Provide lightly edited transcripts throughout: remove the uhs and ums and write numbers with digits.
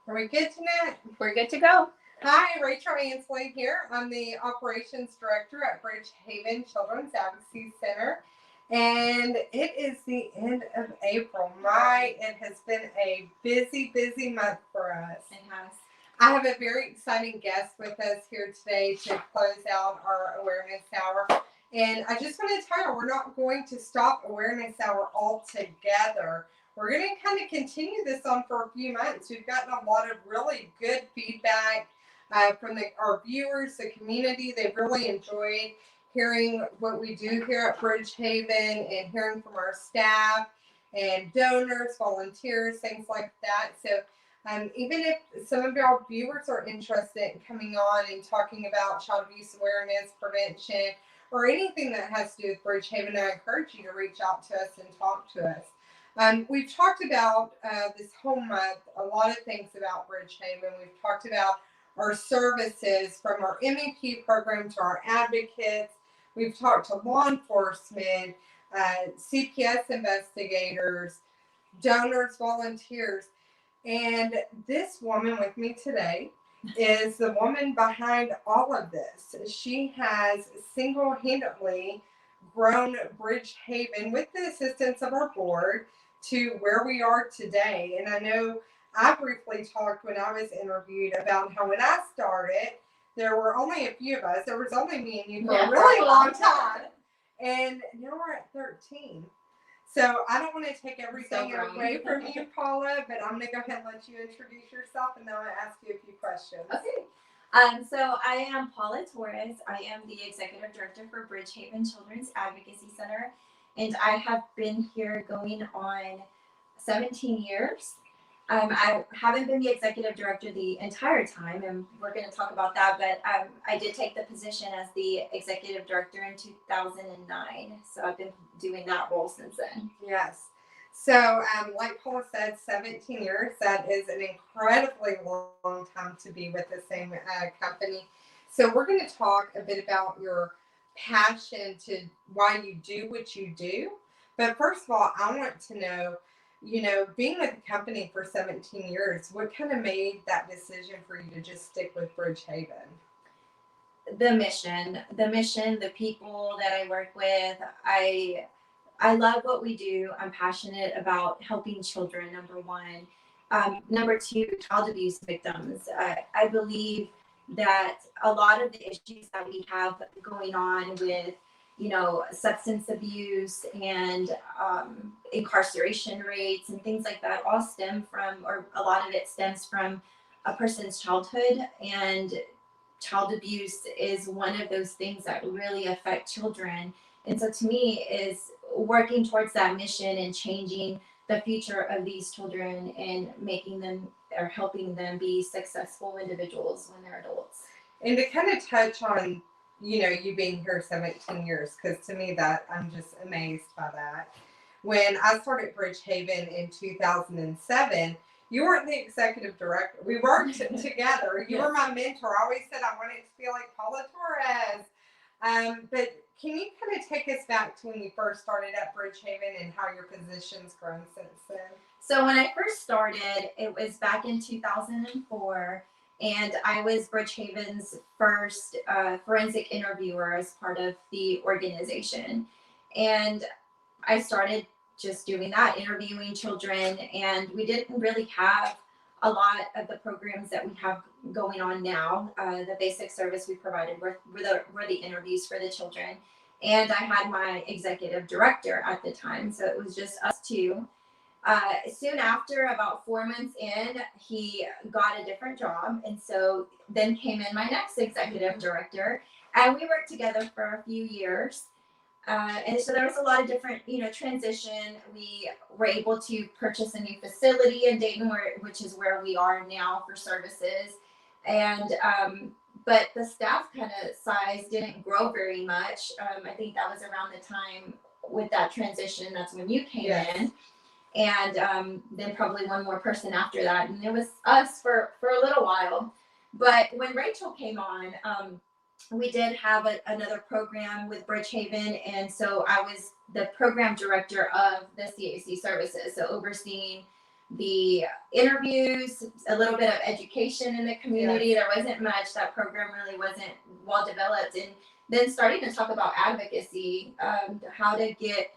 Are we good tonight? We're good to go. Hi, Rachel Ansley here. I'm the Operations Director at Bridgehaven Children's Advocacy Center. And it is the end of April. It has been a busy month for us. It has. I have a very exciting guest with us here today to close out our Awareness Hour. And I just want to tell you, we're not going to stop Awareness Hour altogether. We're going to kind of continue this on for a few months. We've gotten a lot of really good feedback from our viewers, the community. They've really enjoyed hearing what we do here at Bridgehaven and hearing from our staff and donors, volunteers, things like that. So even if some of our viewers are interested in coming on and talking about child abuse awareness, prevention, or anything that has to do with Bridgehaven, I encourage you to reach out to us and talk to us. We've talked about this whole month a lot of things about Bridgehaven. We've talked about our services from our MEP program to our advocates. We've talked to law enforcement, CPS investigators, donors, volunteers. And this woman with me today is the woman behind all of this. She has single-handedly grown Bridgehaven with the assistance of our board to where we are today. And I know I briefly talked when I was interviewed about how when I started, there were only a few of us. There was only me and you for a really long time. And now we're at 13. So I don't want to take everything away from you, Paula, but I'm going to go ahead and let you introduce yourself, and then I'll ask you a few questions. Okay. So I am Paula Torres. I am the Executive Director for Bridgehaven Children's Advocacy Center, and I have been here going on 17 years. I haven't been the Executive Director the entire time, and we're going to talk about that, but I did take the position as the Executive Director in 2009, so I've been doing that role since then. Yes. So, like Paula said, 17 years, that is an incredibly long time to be with the same company. So we're going to talk a bit about your passion to why you do what you do. But first of all, I want to know, being with the company for 17 years, what kind of made that decision for you to just stick with Bridgehaven? The mission, the people that I work with. I love what we do. I'm passionate about helping children, number one. Number two, child abuse victims. I believe that a lot of the issues that we have going on with substance abuse and incarceration rates and things like that all stem from, or a lot of it stems from, a person's childhood. And child abuse is one of those things that really affect children. And so to me is working towards that mission and changing the future of these children and making them or helping them be successful individuals when they're adults. And to kind of touch on you being here 17 years, because to me that I'm just amazed by that. When I started Bridgehaven in 2007, you weren't the executive director. We worked together. You were my mentor. I always said I wanted to be like Paula Torres. But can you kind of take us back to when you first started at Bridgehaven and how your position's grown since then? So when I first started, it was back in 2004. And I was Bridgehaven's first forensic interviewer as part of the organization. And I started just doing that, interviewing children. And we didn't really have a lot of the programs that we have going on now. The basic service we provided were the interviews for the children. And I had my executive director at the time. So it was just us two. Soon after, about 4 months in, he got a different job. And so then came in my next executive director, and we worked together for a few years. And so there was a lot of different, transition. We were able to purchase a new facility in Dayton, which is where we are now for services. And, but the staff kind of size didn't grow very much. I think that was around the time with that transition. That's when you came in. And then probably one more person after that. And it was us for a little while. But when Rachel came on, we did have another program with Bridgehaven. And so I was the program director of the CAC services. So overseeing the interviews, a little bit of education in the community. There wasn't much. That program really wasn't well developed. And then starting to talk about advocacy, how to get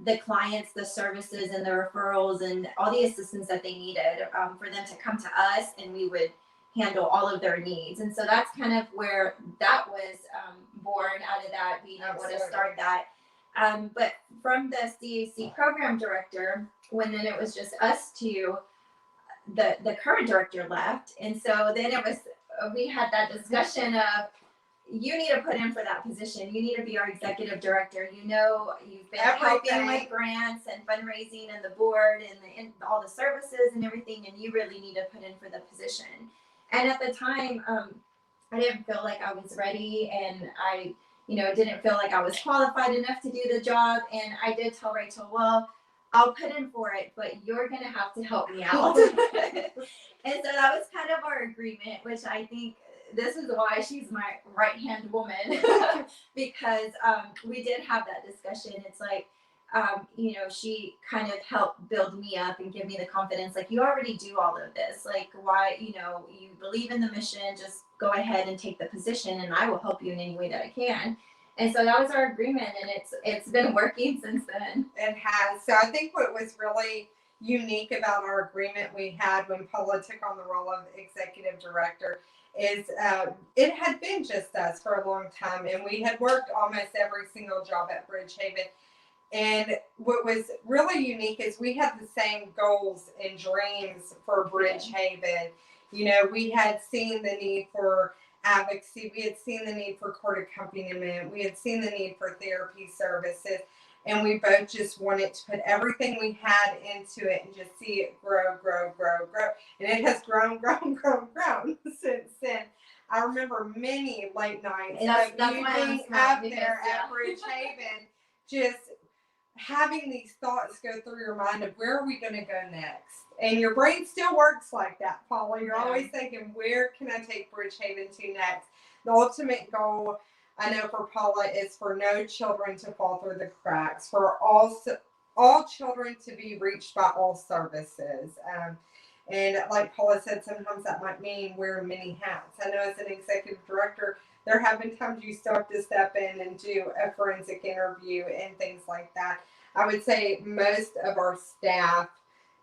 the clients the services and the referrals and all the assistance that they needed, for them to come to us, and we would handle all of their needs. And so that's kind of where that was born out of that, being able to start that. But from the CAC program director, when then it was just us two, the current director left. And so then it was, we had that discussion of, you need to put in for that position. You need to be our executive director. You know, you've been helping with grants and fundraising and the board and all the services and everything, and you really need to put in for the position. And at the time, I didn't feel like I was ready, and I, didn't feel like I was qualified enough to do the job. And I did tell Rachel, well, I'll put in for it, but you're going to have to help me out. And so that was kind of our agreement, which I think this is why she's my right-hand woman, because we did have that discussion. It's like, she kind of helped build me up and give me the confidence. Like, you already do all of this. Like, why, you believe in the mission, just go ahead and take the position, and I will help you in any way that I can. And so that was our agreement, and it's been working since then. It has. So I think what was really unique about our agreement we had when Paula took on the role of executive director is it had been just us for a long time, and we had worked almost every single job at Bridgehaven. And what was really unique is we had the same goals and dreams for Bridgehaven. We had seen the need for advocacy. We had seen the need for court accompaniment. We had seen the need for therapy services. And we both just wanted to put everything we had into it and just see it grow, grow, grow, grow. And it has grown, grown, grown, grown since then. I remember many late nights of you being up there at Bridgehaven, just having these thoughts go through your mind of, where are we going to go next? And your brain still works like that, Paula. You're always thinking, where can I take Bridgehaven to next? The ultimate goal, I know, for Paula is for no children to fall through the cracks, for all children to be reached by all services. And like Paula said, sometimes that might mean wearing many hats. I know as an executive director, there have been times you still have to step in and do a forensic interview and things like that. I would say most of our staff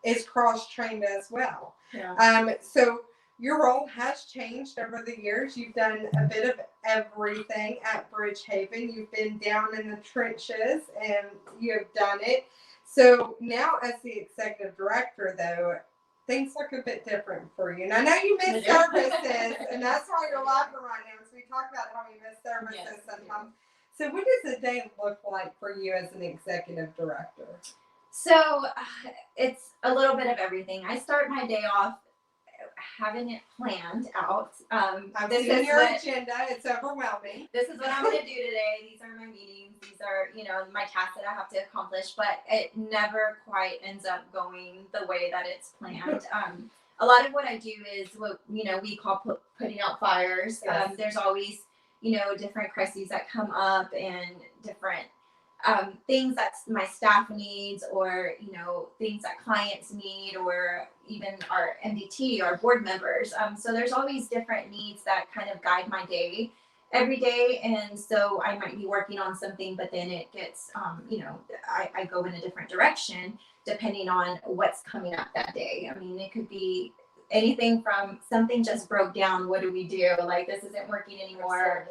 is cross-trained as well. Yeah. So your role has changed over the years. You've done a bit of everything at Bridgehaven. You've been down in the trenches and you have done it. So now as the executive director, though, things look a bit different for you. And I know you miss services, and that's why you're laughing right now. So we talk about how you miss services sometimes. So what does a day look like for you as an executive director? So it's a little bit of everything. I start my day off having it planned out. I've seen your agenda. It's overwhelming. This is what I'm going to do today. These are my meetings. These are, my tasks that I have to accomplish. But it never quite ends up going the way that it's planned. A lot of what I do is what, we call putting out fires. Yes. There's always, different crises that come up and different things that my staff needs, or things that clients need, or even our MDT, our board members. So there's always different needs that kind of guide my day every day. And so I might be working on something, but then it gets I go in a different direction depending on what's coming up that day. I mean, it could be anything from something just broke down. What do we do? Like, this isn't working anymore.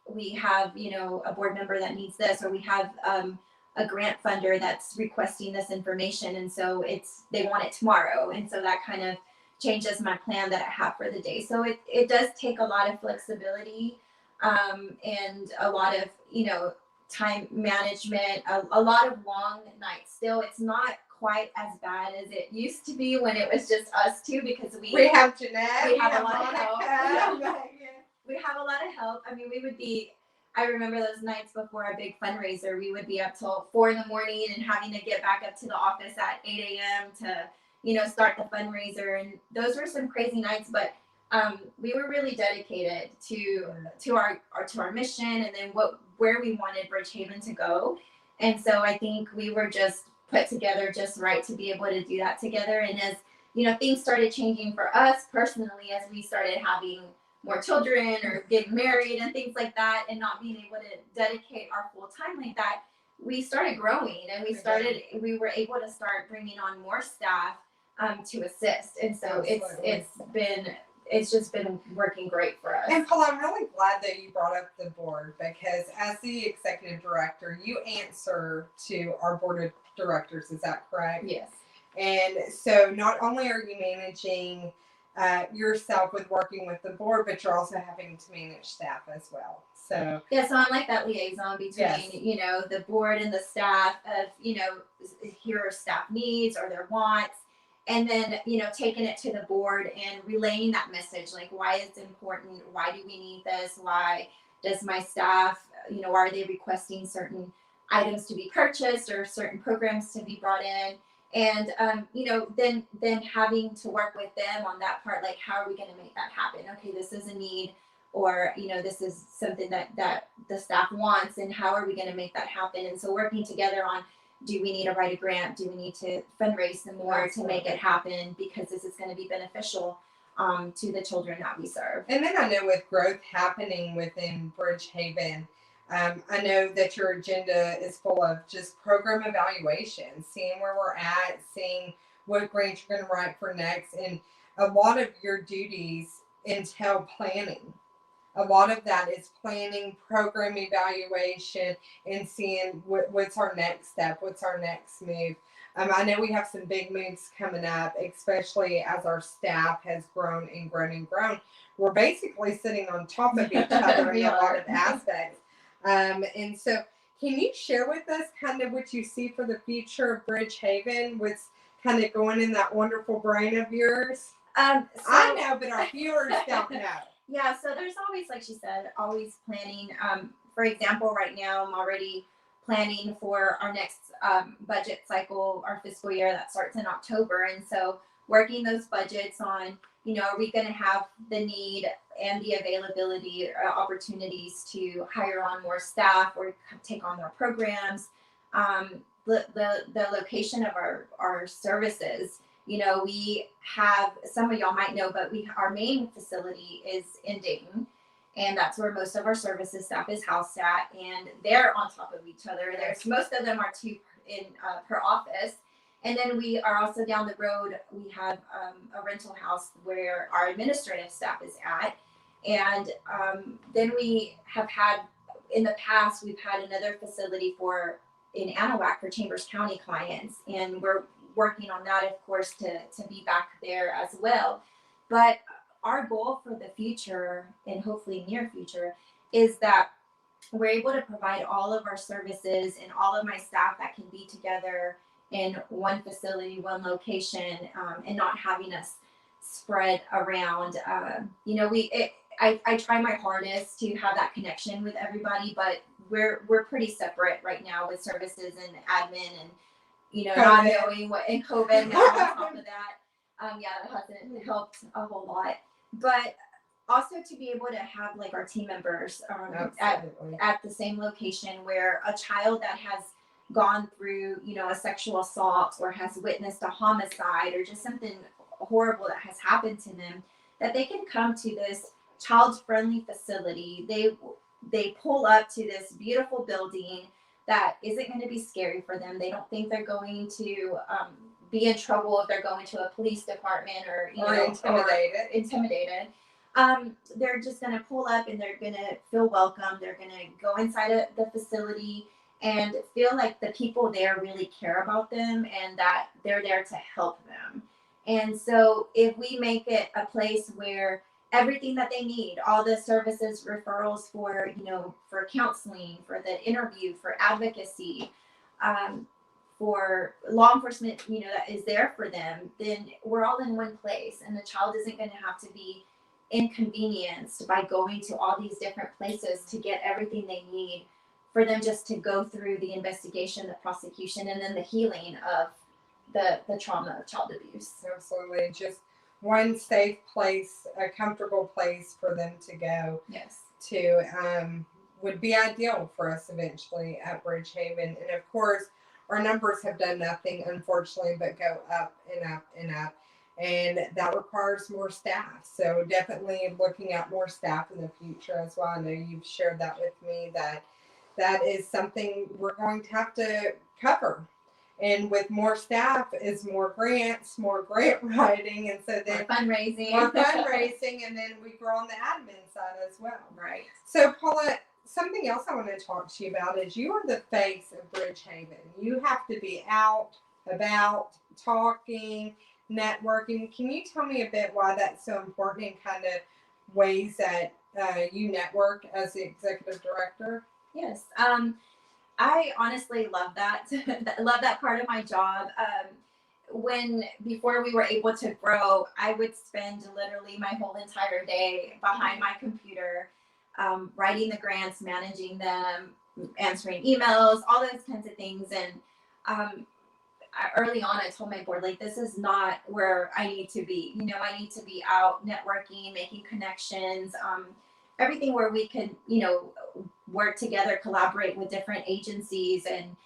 We have, a board member that needs this, or we have a grant funder that's requesting this information. And so they want it tomorrow. And so that kind of changes my plan that I have for the day. So it does take a lot of flexibility and a lot of, time management, a lot of long nights. Still, it's not quite as bad as it used to be when it was just us two, because we have Jeanette. We have a lot of help. We have a lot of help. I mean, I remember those nights before a big fundraiser, we would be up till 4 a.m. and having to get back up to the office at 8 a.m. to, start the fundraiser. And those were some crazy nights, but we were really dedicated to our mission, and then where we wanted Bridgehaven to go. And so I think we were just put together just right to be able to do that together. And as things started changing for us personally, as we started having more children or getting married and things like that, and not being able to dedicate our full time like that, we started growing, and we were able to start bringing on more staff to assist. And so it's just been working great for us. And Paula, I'm really glad that you brought up the board, because as the executive director, you answer to our board of directors. Is that correct? Yes. And so not only are you managing yourself with working with the board, but you're also having to manage staff as well. So so I'm like that liaison between the board and the staff of hear staff needs or their wants, and then taking it to the board and relaying that message, like why it's important, why do we need this, why does my staff are they requesting certain items to be purchased or certain programs to be brought in. And then having to work with them on that part, like how are we going to make that happen? Okay, this is a need, or this is something that the staff wants, and how are we going to make that happen? And so working together on, do we need to write a grant? Do we need to fundraise some more to make it happen? Because this is going to be beneficial to the children that we serve. And then I know with growth happening within Bridgehaven, I know that your agenda is full of just program evaluation, seeing where we're at, seeing what grants you're going to write for next. And a lot of your duties entail planning. A lot of that is planning, program evaluation, and seeing what's our next step, what's our next move. I know we have some big moves coming up, especially as our staff has grown and grown and grown. We're basically sitting on top of each other in a lot of aspects. And so can you share with us kind of what you see for the future of Bridgehaven, what's kind of going in that wonderful brain of yours? I know, but our viewers don't know. Yeah, so there's always, like she said, always planning. For example, right now I'm already planning for our next budget cycle, our fiscal year that starts in October. And so working those budgets on, are we going to have the need and the availability opportunities to hire on more staff or take on more programs, the location of our services. We have, some of y'all might know, but our main facility is in Dayton, and that's where most of our services staff is housed at, and they're on top of each other. There's most of them are two in per office. And then we are also down the road, we have a rental house where our administrative staff is at. And then we have had, in the past, we've had another facility in Anahuac for Chambers County clients. And we're working on that, of course, to be back there as well. But our goal for the future, and hopefully near future, is that we're able to provide all of our services and all of my staff that can be together in one facility, one location, and not having us spread around. I try my hardest to have that connection with everybody, but we're pretty separate right now with services and admin, and not knowing what, and COVID now on top of that. That hasn't helped a whole lot. But also to be able to have like our team members at the same location, where a child that has gone through a sexual assault or has witnessed a homicide or just something horrible that has happened to them, that they can come to this child-friendly facility. They pull up to this beautiful building that isn't going to be scary for them. They don't think they're going to be in trouble if they're going to a police department or intimidated. They're just going to pull up and they're going to feel welcome. They're going to go inside of the facility and feel like the people there really care about them and that they're there to help them. And so if we make it a place where everything that they need, all the services, referrals for counseling, for the interview, for advocacy, for law enforcement, that is there for them, then we're all in one place, and the child isn't going to have to be inconvenienced by going to all these different places to get everything they need, for them just to go through the investigation, the prosecution, and then the healing of the trauma of child abuse. Absolutely. Just one safe place, a comfortable place for them to go. Yes. To would be ideal for us eventually at Bridgehaven. And of course, our numbers have done nothing, unfortunately, but go up and up and up. And that requires more staff. So definitely looking at more staff in the future as well. I know you've shared that with me, that that is something we're going to have to cover. And with more staff is more grants, more grant writing, and so then more fundraising, and then we grow on the admin side as well. Right. So Paula, something else I want to talk to you about is you are the face of Bridgehaven. You have to be out, about, talking, networking. Can you tell me a bit why that's so important and kind of ways that you network as the executive director? Yes. I honestly love that. Love that part of my job. Before we were able to grow, I would spend literally my whole entire day behind my computer, writing the grants, managing them, answering emails, all those kinds of things. And early on, I told my board, like, this is not where I need to be. I need to be out networking, making connections, everything where we could, work together, collaborate with different agencies, and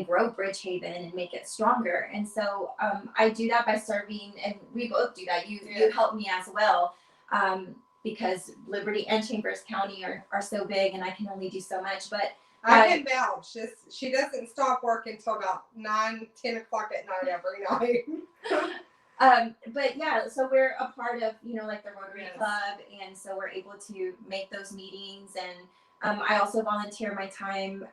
grow Bridgehaven and make it stronger. And so I do that by serving, and we both do that. You help me as well, because Liberty and Chambers County are so big, and I can only do so much. But I can vouch. She doesn't stop working until about 9-10 o'clock at night every night. But yeah, so we're a part of, like the Rotary Club, and so we're able to make those meetings. And I also volunteer my time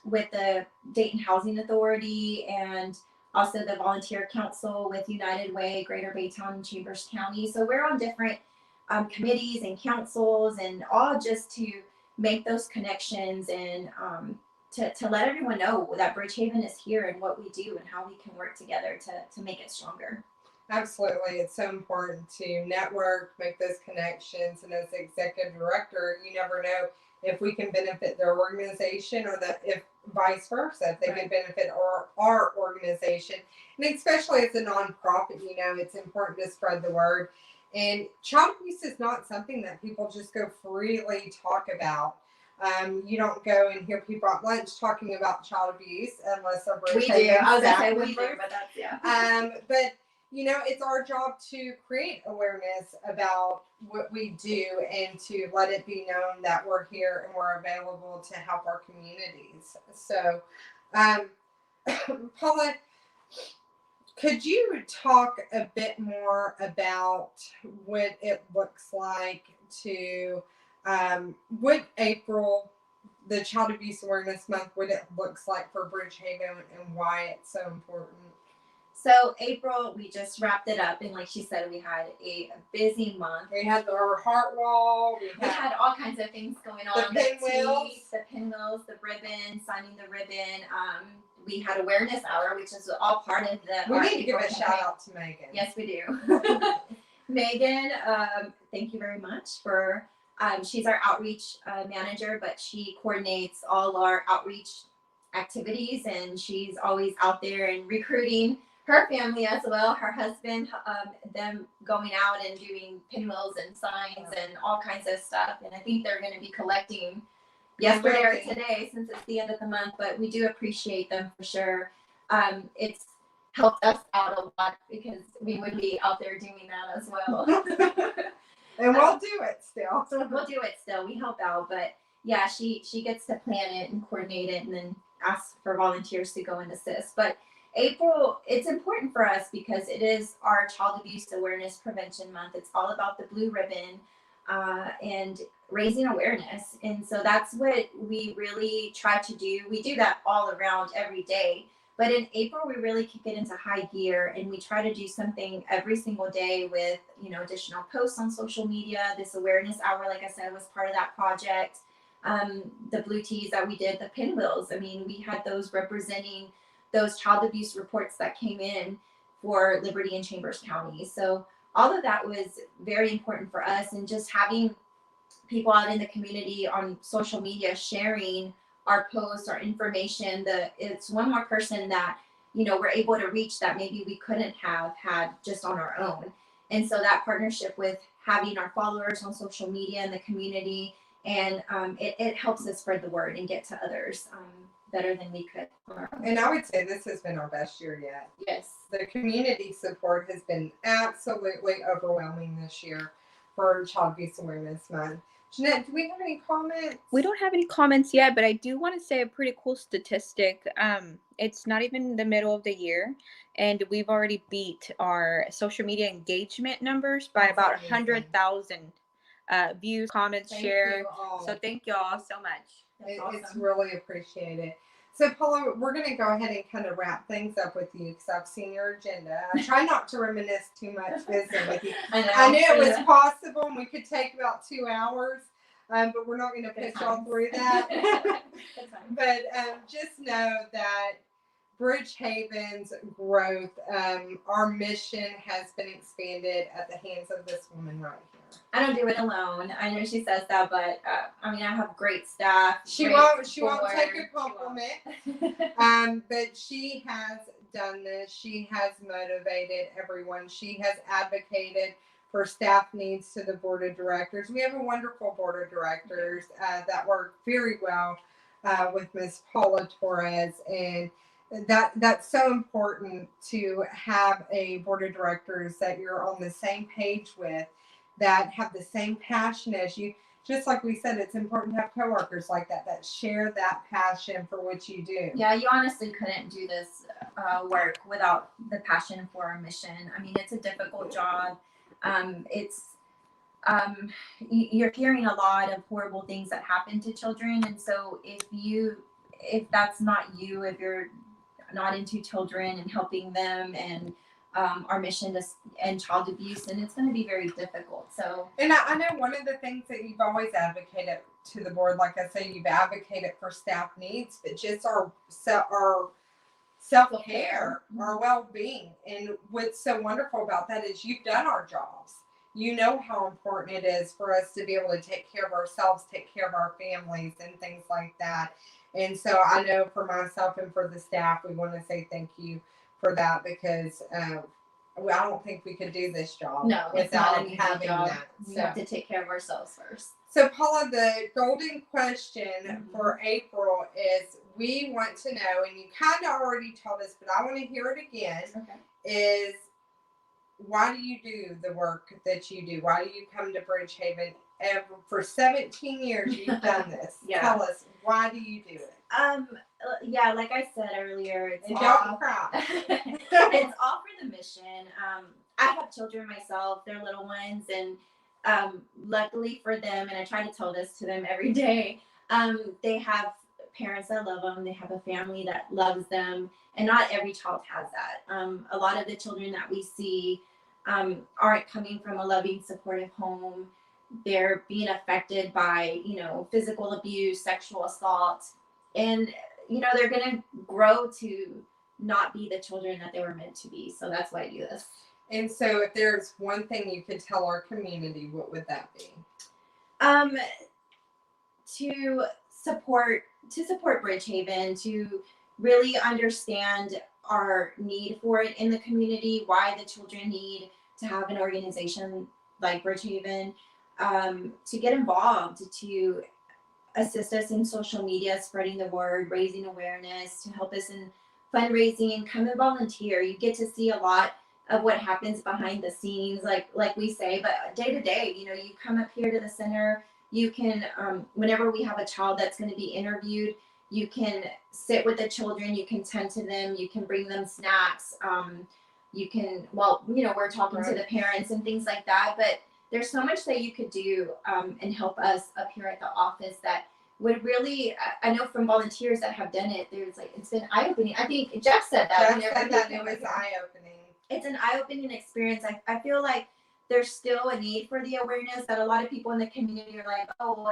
with the Dayton Housing Authority, and also the Volunteer Council with United Way, Greater Baytown, and Chambers County. So we're on different committees and councils, and all just to make those connections, and to let everyone know that Bridgehaven is here and what we do and how we can work together to make it stronger. Absolutely. It's so important to network, make those connections. And as the executive director, you never know if we can benefit their organization, or that if vice versa, if they can benefit our organization. And especially as a nonprofit, it's important to spread the word. And child abuse is not something that people just go freely talk about. You don't go and hear people at lunch talking about child abuse unless they're we do. I was gonna say we do, but that's but it's our job to create awareness about what we do, and to let it be known that we're here and we're available to help our communities. So, Paula, could you talk a bit more about what it looks like to what April, the Child Abuse Awareness Month, what it looks like for Bridgehaven and why it's so important? So April, we just wrapped it up, and like she said, we had a busy month. We had our heart wall. We had all kinds of things going on. The pinwheels, the ribbon, signing the ribbon. We had awareness hour, which is all part of the. We need to give a shout out to Megan. Yes, we do. Megan, thank you very much for. She's our outreach manager, but she coordinates all our outreach activities, and she's always out there and recruiting her family as well, her husband, them going out and doing pinwheels and signs and all kinds of stuff. And I think they're going to be collecting yesterday or today, since it's the end of the month, but we do appreciate them for sure. It's helped us out a lot, because we would be out there doing that as well. And we'll do it still. We'll do it still. We help out, but yeah, she gets to plan it and coordinate it, and then ask for volunteers to go and assist. But April, it's important for us because it is our Child Abuse Awareness Prevention Month. It's all about the blue ribbon and raising awareness. And so that's what we really try to do. We do that all around every day. But in April, we really kick it into high gear, and we try to do something every single day with, additional posts on social media. This awareness hour, like I said, was part of that project. The blue tees that we did, the pinwheels. I mean, we had those representing those child abuse reports that came in for Liberty and Chambers County. So all of that was very important for us, and just having people out in the community on social media sharing our posts, our information, it's one more person that, we're able to reach that maybe we couldn't have had just on our own. And so that partnership with having our followers on social media in the community, and it helps us spread the word and get to others better than we could. And I would say this has been our best year yet. Yes. The community support has been absolutely overwhelming this year for Child Abuse Awareness Month. Jeanette, do we have any comments? We don't have any comments yet, but I do want to say a pretty cool statistic. It's not even the middle of the year, and we've already beat our social media engagement numbers by about 100,000 views, comments, share. So thank you all so much. It's really appreciated. So, Paula, we're going to go ahead and kind of wrap things up with you because I've seen your agenda. I try not to reminisce too much visiting with you. I knew it was possible and we could take about 2 hours, but we're not going to push y'all through that. But just know that Bridgehaven's growth, our mission has been expanded at the hands of this woman right here. I don't do it alone. I know she says that, but I mean, I have great staff. She won't take a compliment. But she has done this. She has motivated everyone. She has advocated for staff needs to the board of directors. We have a wonderful board of directors that work very well with Miss Paula Torres, and that's so important to have a board of directors that you're on the same page with, that have the same passion as you. Just like we said, it's important to have coworkers like that share that passion for what you do. Yeah, you honestly couldn't do this work without the passion for our mission. I mean, it's a difficult job. You're hearing a lot of horrible things that happen to children, and so if that's not you, if you're not into children and helping them and our mission to end child abuse, and it's going to be very difficult. So, and I know one of the things that you've always advocated to the board, like I say, you've advocated for staff needs, but just our self-care, our well-being. And what's so wonderful about that is you've done our jobs. You know how important it is for us to be able to take care of ourselves, take care of our families, and things like that. And so I know for myself and for the staff, we want to say thank you for that, because I don't think we could do this job without having that. We have to take care of ourselves first. So, Paula, the golden question for April is, we want to know, and you kind of already told us, but I want to hear it again, is why do you do the work that you do? Why do you come to Bridgehaven? For 17 years, you've done this. Tell us, why do you do it? Yeah, like I said earlier, it's and all, don't cry. It's all for the mission. I have children myself; they're little ones, and luckily for them, and I try to tell this to them every day, they have parents that love them. They have a family that loves them, and not every child has that. A lot of the children that we see aren't coming from a loving, supportive home. They're being affected by, physical abuse, sexual assault, and, they're going to grow to not be the children that they were meant to be. So that's why I do this. And so if there's one thing you could tell our community, what would that be? To support Bridgehaven, to really understand our need for it in the community, why the children need to have an organization like Bridgehaven, to get involved, to assist us in social media, spreading the word, raising awareness, to help us in fundraising, come and volunteer. You get to see a lot of what happens behind the scenes, like we say, but day to day, you come up here to the center. You can, whenever we have a child that's going to be interviewed, you can sit with the children, you can tend to them, you can bring them snacks. You can, we're talking to the parents and things like that, but there's so much that you could do and help us up here at the office that would really, I know from volunteers that have done it, it's been eye-opening. I think Jeff said that. Jeff said that it was eye-opening. It's an eye-opening experience. I feel like there's still a need for the awareness, that a lot of people in the community are like, oh, well,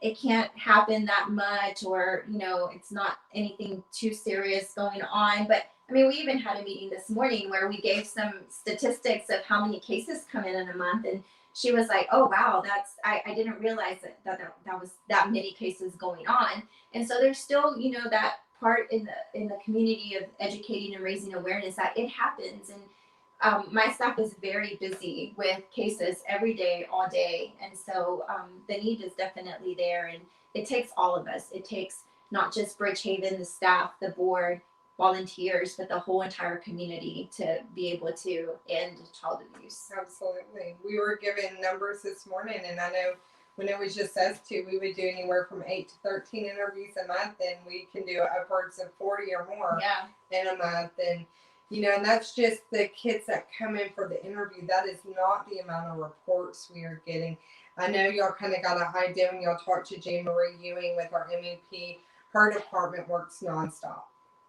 it can't happen that much, or, it's not anything too serious going on. But I mean, we even had a meeting this morning where we gave some statistics of how many cases come in a month. And she was like, oh, wow, I didn't realize that was that many cases going on. And so there's still, that part in the community of educating and raising awareness that it happens. And my staff is very busy with cases every day, all day. And so the need is definitely there. And it takes all of us. It takes not just Bridgehaven, the staff, the board, volunteers, but the whole entire community to be able to end child abuse. Absolutely. We were given numbers this morning, and I know when it was just us two, we would do anywhere from 8 to 13 interviews a month, and we can do upwards of 40 or more in a month. And, you know, and that's just the kids that come in for the interview. That is not the amount of reports we are getting. I know y'all kind of got an idea when y'all talked to Jean Marie Ewing with our MEP. Her department works nonstop.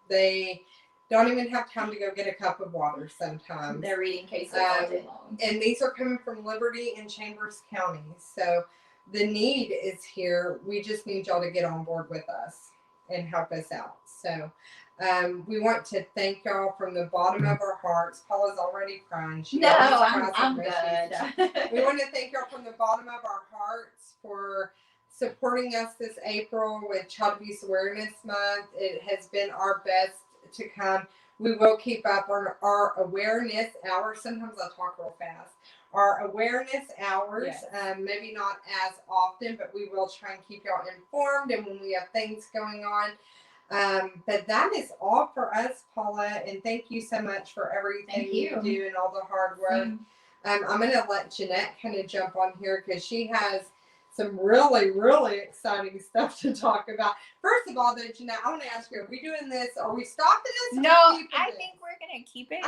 They don't even have time to go get a cup of water sometimes. They're reading cases all day long. And these are coming from Liberty and Chambers County. So the need is here. We just need y'all to get on board with us and help us out. So we want to thank y'all from the bottom of our hearts. Paula's already crying. I'm good. We want to thank y'all from the bottom of our hearts for supporting us this April with Child Abuse Awareness Month. It has been our best to come. We will keep up on our awareness hours. Sometimes I talk real fast. Our awareness hours, maybe not as often, but we will try and keep y'all informed and when we have things going on. But that is all for us, Paula, and thank you so much for everything you do and all the hard work. I'm going to let Jeanette kind of jump on here because she has some really, really exciting stuff to talk about. First of all, though, Jeanette, I want to ask you, are we doing this? Are we stopping this? No, I think we're going to keep it.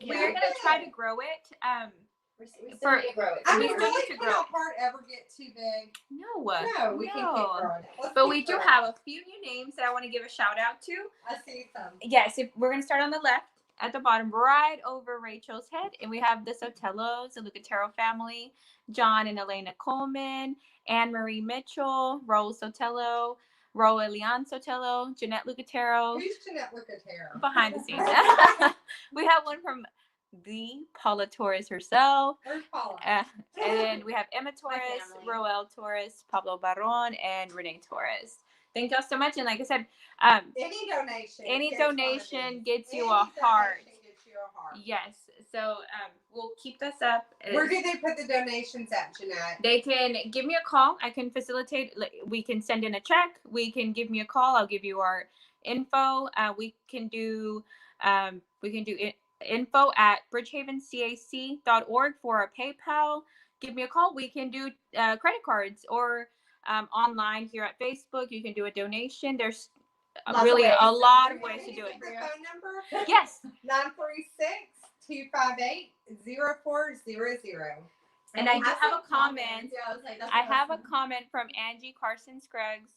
We're going to try to grow it. We still need to grow it. I mean, we really, need to can grow our part ever get too big? No, we can keep growing it. But we do have a few new names that I want to give a shout out to. I see some. Yes, we're going to start on the left at the bottom, right over Rachel's head. And we have the Sotelos, the Lucatero family, John and Elena Coleman, Anne Marie Mitchell, Rose Sotelo, Ro Elian Sotelo, Jeanette Lucatero. Who's Jeanette Lucatero? Behind the scenes. We have one from the Paula Torres herself. Where's Paula? And then we have Emma Torres, Roel Torres, Pablo Barron, and Renee Torres. Thank y'all so much. And like I said, any donation gets you a heart. Yes. So we'll keep this up. Where do they put the donations at, Jeanette? They can give me a call. I can facilitate. We can send in a check. We can give me a call. I'll give you our info. We can do info at bridgehavencac.org for our PayPal. Give me a call. We can do credit cards or online here at Facebook. You can do a donation. There's really a lot of ways to do it. Your phone number? Yes. 936-258-0400. And I do have a comment. I have a comment from Angie Carson Scruggs.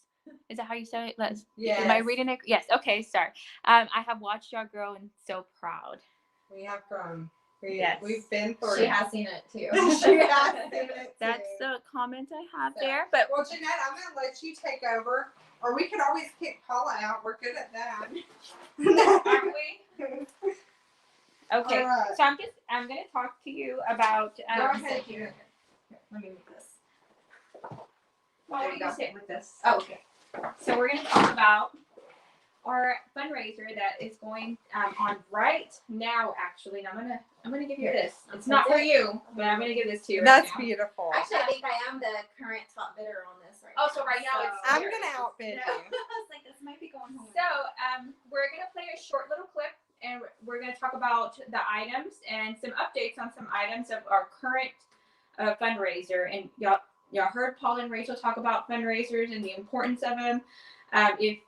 Is that how you say it? Yes. Am I reading it? Yes. Okay. Sorry. I have watched y'all grow and so proud. We have grown. Yes. We've been through. She has seen it too. That's the comment I have there. But well, Jeanette, I'm going to let you take over, or we could always kick Paula out. We're good at that. Aren't we? Okay. Right. So I'm going to talk to you about. Go ahead. Here. Let me move this. Well, There you you can go. sit with this. Oh, okay. So we're going to talk about our fundraiser that is going on right now. Actually, and I'm gonna give you this. It's not for you, but I'm gonna give this to you. That's right now. beautiful. Actually, I think I am the current top bidder on this right Oh, so right now it's I'm yours. going to outbid No. you. I was like, this might be going home. So we're gonna play a short little clip, and we're gonna talk about the items and some updates on some items of our current fundraiser. And y'all heard Paul and Rachel talk about fundraisers and the importance of them. If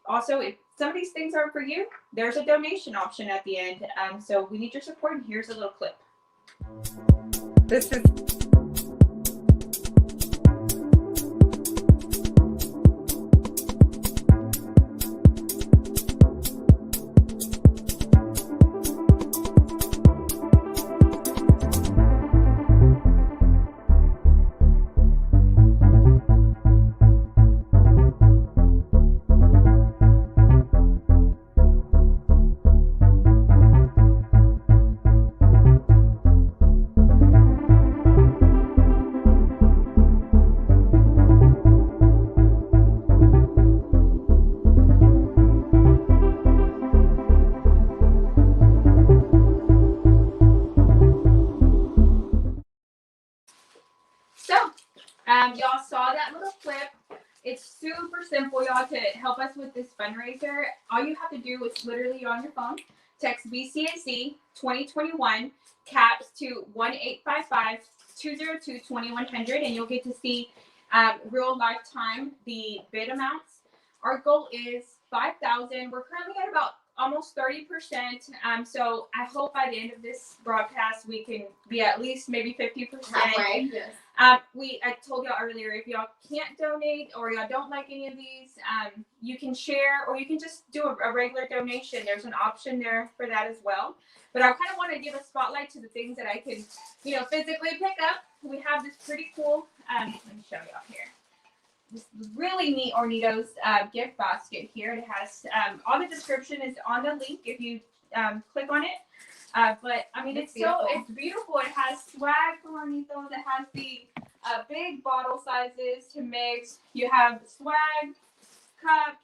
some of these things aren't for you, there's a donation option at the end. So we need your support, and here's a little clip. This is it's super simple, y'all, to help us with this fundraiser. All you have to do is literally on your phone, text BCAC 2021 CAPS to 1-855-202-2100, and you'll get to see real lifetime the bid amounts. Our goal is 5,000. We're currently at about almost 30%. So I hope by the end of this broadcast we can be at least maybe 50%. Halfway. Yes. I told y'all earlier, if y'all can't donate or y'all don't like any of these, you can share or you can just do a regular donation. There's an option there for that as well. But I kind of want to give a spotlight to the things that I can, physically pick up. We have this pretty cool, let me show y'all here. This really neat Ornitos gift basket here. It has all the description is on the link if you click on it. But I mean, it's beautiful. It has swag for Ornitos. It has the big bottle sizes to mix. You have swag, cups,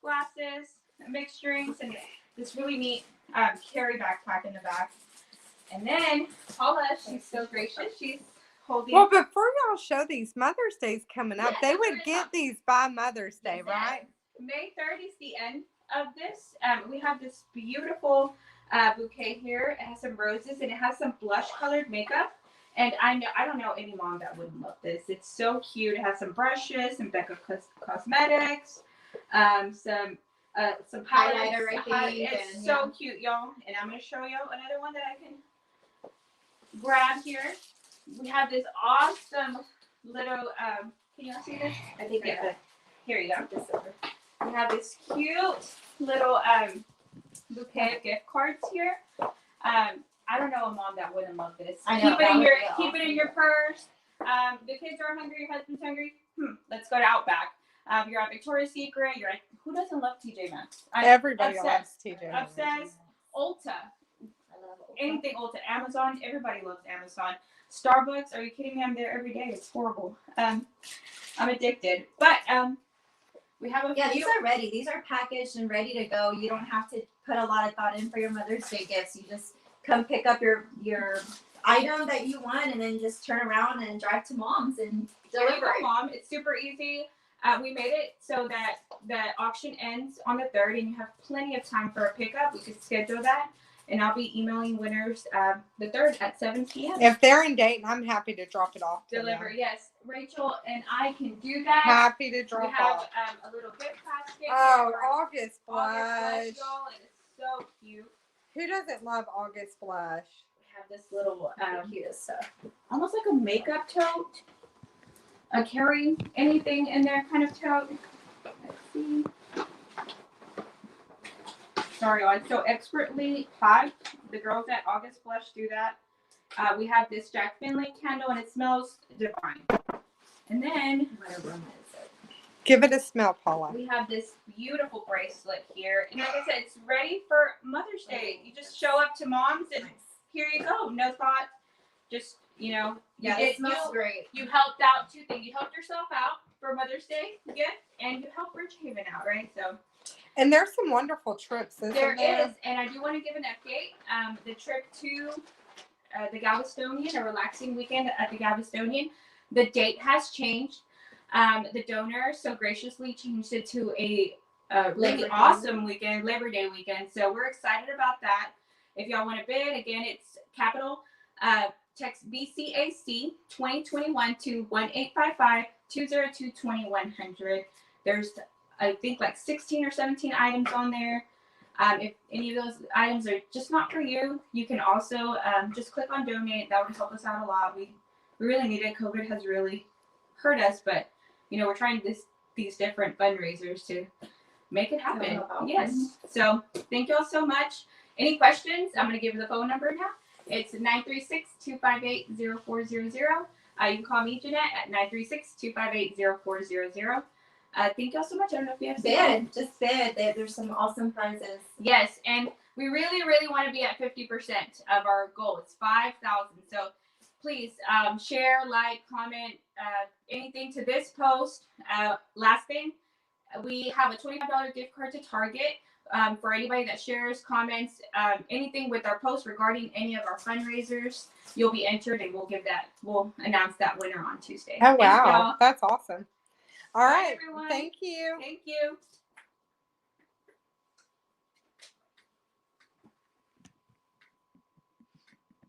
glasses, mixed drinks, and this really neat carry backpack in the back. And then Paula, she's so gracious. She's holding. Well, before y'all show these, Mother's Day's coming up. They would get these by Mother's Day, right? May 3rd is the end of this. We have this beautiful bouquet here. It has some roses and it has some blush colored makeup. And I don't know any mom that wouldn't love this. It's so cute. It has some brushes, some Becca Cosmetics, some highlighter right there. It's so cute, y'all. And I'm going to show you another one that I can grab here. We have this awesome little, can you all see this? I think here you go. We have this cute little bouquet of gift cards here. I don't know a mom that wouldn't love this. Keep it in your purse. The kids are hungry, your husband's hungry. Let's go to Outback. You're at Victoria's Secret. You're at, who doesn't love TJ Maxx? Everybody loves TJ Maxx. Obsessed. Ulta. Anything Ulta. Amazon. Everybody loves Amazon. Starbucks. Are you kidding me? I'm there every day. It's horrible. I'm addicted. But we have these are ready. These are packaged and ready to go. You don't have to put a lot of thought in for your Mother's Day gifts. You just come pick up your item that you want and then just turn around and drive to mom's and deliver it. Mom, it's super easy. We made it so that the auction ends on the 3rd and you have plenty of time for a pickup. We could schedule that. And I'll be emailing winners the 3rd at 7 p.m. If they're in Dayton, I'm happy to drop it off. Deliver, yes. Rachel and I can do that. Happy to drop off. We have a little gift basket. Oh, August Blush. And it's so cute. Who doesn't love August Blush? We have this little cutest stuff. Almost like a makeup tote. A carry anything in there kind of tote. Let's see. Sorry, it's so expertly packed. The girls at August Blush do that. We have this Jack Finley candle and it smells divine. And then, give it a smell, Paula. We have this beautiful bracelet here. And like I said, it's ready for Mother's Day. You just show up to mom's and here you go. No thought. Just, it smells great. You helped out 2 things. You helped yourself out for Mother's Day gift and you helped Bridgehaven out, right? So. And there's some wonderful trips. There is, and I do want to give an update. The trip to the Galvestonian, a relaxing weekend at the Galvestonian, the date has changed. The donor so graciously changed it to a really awesome weekend, Labor Day weekend. So we're excited about that. If y'all want to bid, again, it's capital. Text BCAC 2021 to 1-855-202-2100. There's I think like 16 or 17 items on there. If any of those items are just not for you, you can also just click on donate. That would help us out a lot. We really need it. COVID has really hurt us, but we're trying these different fundraisers to make it happen. Yes. So thank you all so much. Any questions? I'm going to give you the phone number now. It's 936-258-0400. You can call me, Jeanette, at 936-258-0400. Thank y'all so much. I don't know if you have just bid. There's some awesome prizes. Yes, and we really, really want to be at 50% of our goal. It's 5,000. So please share, like, comment, anything to this post. Last thing, we have a $25 gift card to Target for anybody that shares, comments, anything with our post regarding any of our fundraisers. You'll be entered, and we'll announce that winner on Tuesday. Oh wow, that's awesome. All Bye, right. everyone. Thank you. Thank you.